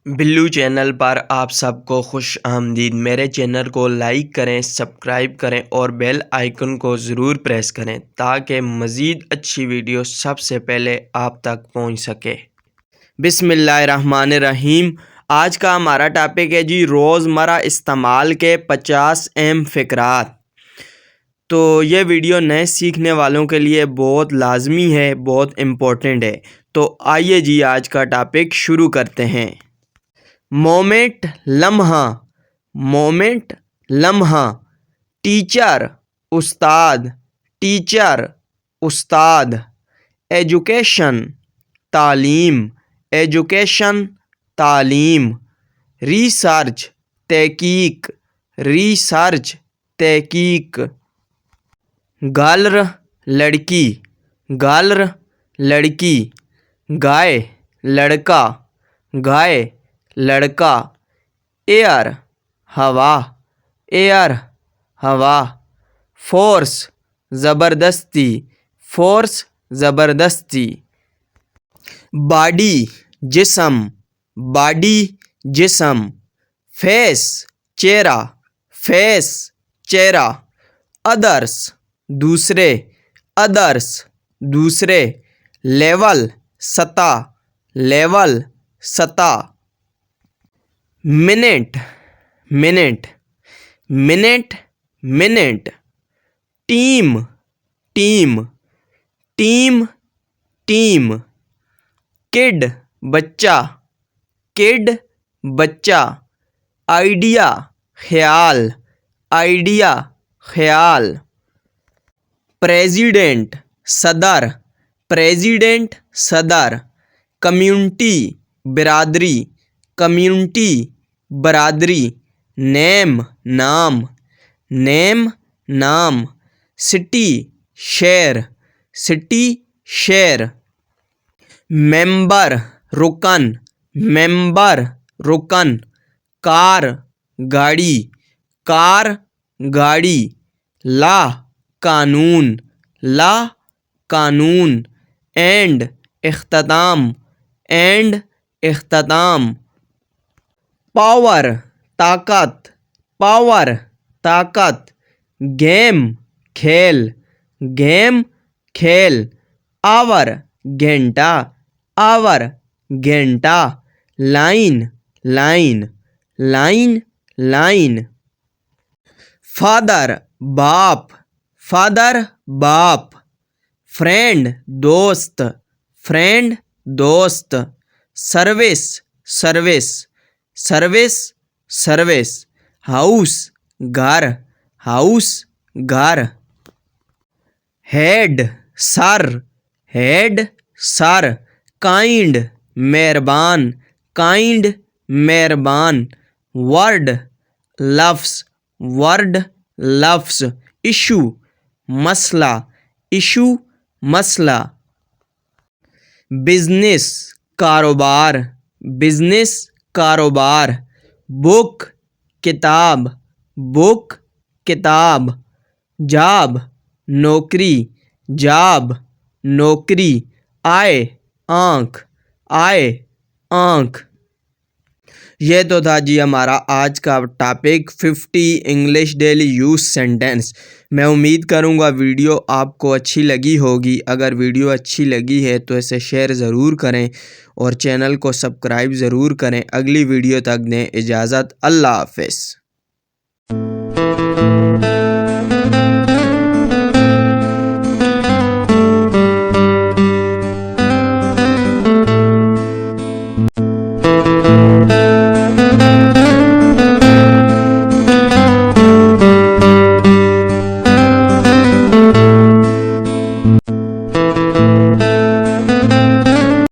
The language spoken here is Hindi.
बिल्लू चैनल पर आप सबको खुश आमदीद। मेरे चैनल को लाइक करें, सब्सक्राइब करें और बेल आइकन को ज़रूर प्रेस करें ताकि मज़ीद अच्छी वीडियो सबसे पहले आप तक पहुंच सके। बिस्मिल्लाहिर्रहमानिर्रहीम। आज का हमारा टॉपिक है जी रोज़मर्रा इस्तेमाल के 50 अहम फ़िक्रात। तो ये वीडियो नए सीखने वालों के लिए बहुत लाजमी है, बहुत इम्पोर्टेंट है। तो आइए जी आज का टॉपिक शुरू करते हैं। मोमेंट लम्हा, मोमेंट लम्हा। टीचर उस्ताद, टीचर उस्ताद। एजुकेशन तालीम, एजुकेशन तालीम। रिसर्च तहकीक, रिसर्च तहकीक। गर्ल लड़की, गर्ल लड़की। गाय लड़का, गाय लड़का। एयर हवा, एयर हवा। फोर्स ज़बरदस्ती, फोर्स ज़बरदस्ती। बॉडी जिस्म, बॉडी जिस्म। फेस चेहरा, फेस चेहरा। अदर्स दूसरे, अदर्स दूसरे। लेवल सतह, लेवल सतह। Minute, minute, minute, minute. Team, team, team, team. Kid बच्चा, किड बच्चा। आइडिया ख्याल, आइडिया ख्याल। प्रेसिडेंट सदर, प्रेसिडेंट सदर। कम्युनिटी बिरादरी, कम्युनिटी बरादरी। नेम नाम, नेम नाम। सिटी शहर, सिटी शहर। मेंबर रुकन, मेंबर रुकन। कार गाड़ी, कार गाड़ी। ला कानून, ला कानून। एंड इख्तिताम, एंड इख्तिताम। पावर ताकत, पावर ताकत। गेम खेल, गेम खेल। आवर घंटा, आवर घंटा। Line, line, line, line. Father बाप, फादर बाप। फ्रेंड दोस्त, फ्रेंड दोस्त। Service, service, service, service. House घर, हाउस घर। Head sir, head sir. Kind मेहरबान, काइंड मेहरबान। वर्ड लफ्ज़, वर्ड लफ्ज़। इशू मसला, इशू मसला। बिजनेस कारोबार, बिजनेस कारोबार। बुक किताब, बुक किताब। जॉब नौकरी, जॉब नौकरी। आय आँख, आय आँख। ये तो था जी हमारा आज का topic 50 English daily use sentence. मैं उम्मीद करूँगा वीडियो आपको अच्छी लगी होगी। अगर वीडियो अच्छी लगी है तो इसे शेयर ज़रूर करें और चैनल को सब्सक्राइब ज़रूर करें। अगली वीडियो तक दें इजाज़त। अल्लाह हाफ़िज़।